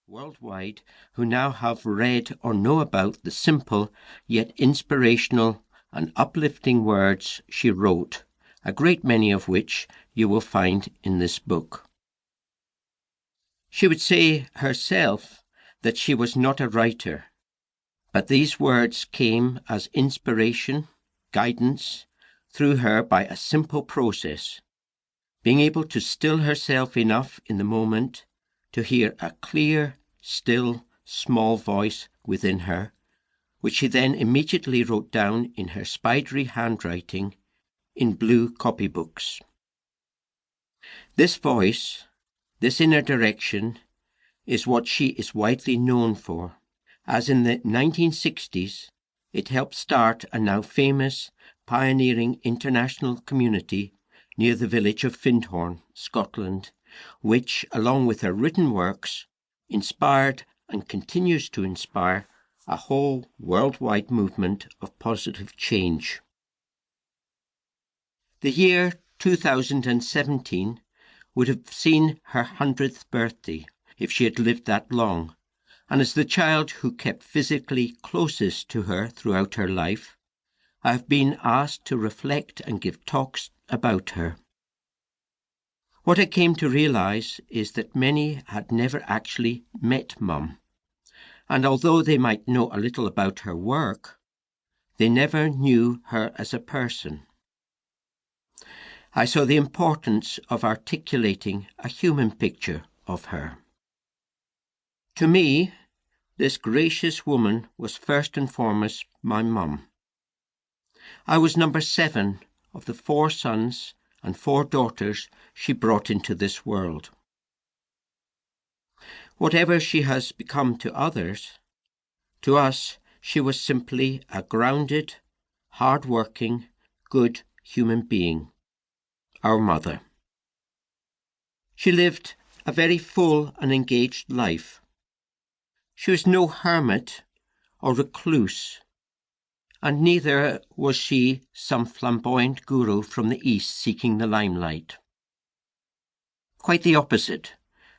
worldwide who now have read or know about the simple yet inspirational and uplifting words she wrote, a great many of which you will find in this book. She would say herself that she was not a writer, but these words came as inspiration, guidance, through her by a simple process, being able to still herself enough in the moment to hear a clear, still, small voice within her, which she then immediately wrote down in her spidery handwriting in blue copybooks. This voice, this inner direction, is what she is widely known for, as in the 1960s it helped start a now famous, pioneering international community near the village of Findhorn, Scotland, which, along with her written works, inspired and continues to inspire a whole worldwide movement of positive change. The year 2017 would have seen her 100th birthday if she had lived that long, and as the child who kept physically closest to her throughout her life, I have been asked to reflect and give talks about her. What I came to realise is that many had never actually met Mum, and although they might know a little about her work, they never knew her as a person. I saw the importance of articulating a human picture of her. To me, this gracious woman was first and foremost my mum. I was number 7 of the 4 sons and 4 daughters she brought into this world. Whatever she has become to others, to us she was simply a grounded, hard-working, good human being, our mother. She lived a very full and engaged life. She was no hermit or recluse, and neither was she some flamboyant guru from the East seeking the limelight. Quite the opposite,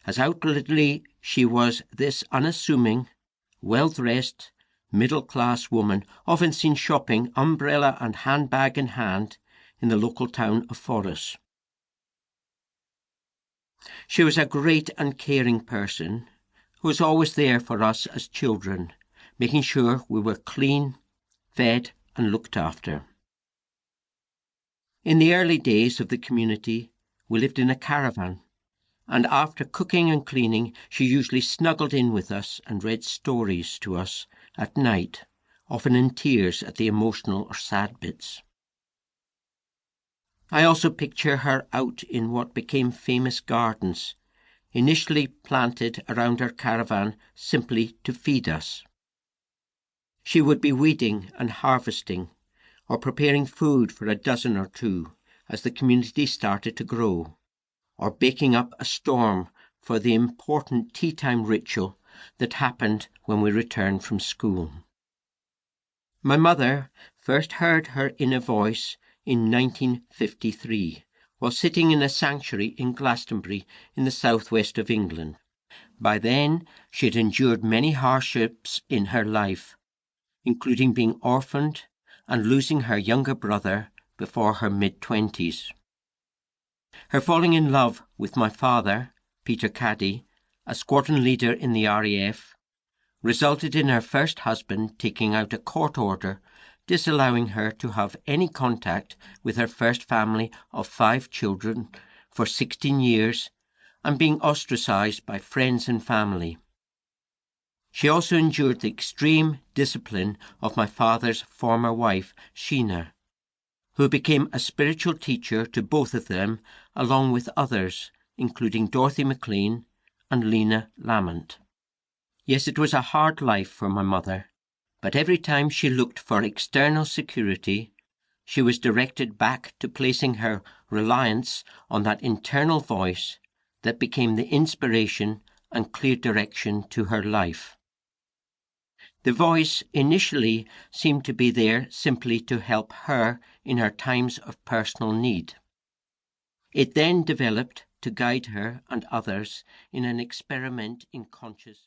as outwardly she was this unassuming, well-dressed, middle-class woman, often seen shopping, umbrella and handbag in hand, in the local town of Forres. She was a great and caring person who was always there for us as children, making sure we were clean, fed and looked after. In the early days of the community, we lived in a caravan, and after cooking and cleaning, she usually snuggled in with us and read stories to us at night, often in tears at the emotional or sad bits. I also picture her out in what became famous gardens, initially planted around our caravan simply to feed us. She would be weeding and harvesting, or preparing food for a dozen or two as the community started to grow, or baking up a storm for the important tea time ritual that happened when we returned from school. My mother first heard her inner voice in 1953, while sitting in a sanctuary in Glastonbury in the southwest of England. By then, she had endured many hardships in her life, including being orphaned and losing her younger brother before her mid-20s. Her falling in love with my father, Peter Caddy, a squadron leader in the RAF, resulted in her first husband taking out a court order disallowing her to have any contact with her first family of 5 children for 16 years and being ostracised by friends and family. She also endured the extreme discipline of my father's former wife, Sheena, who became a spiritual teacher to both of them, along with others, including Dorothy McLean and Lena Lamont. Yes, it was a hard life for my mother, but every time she looked for external security, she was directed back to placing her reliance on that internal voice that became the inspiration and clear direction to her life. The voice initially seemed to be there simply to help her in her times of personal need. It then developed to guide her and others in an experiment in conscious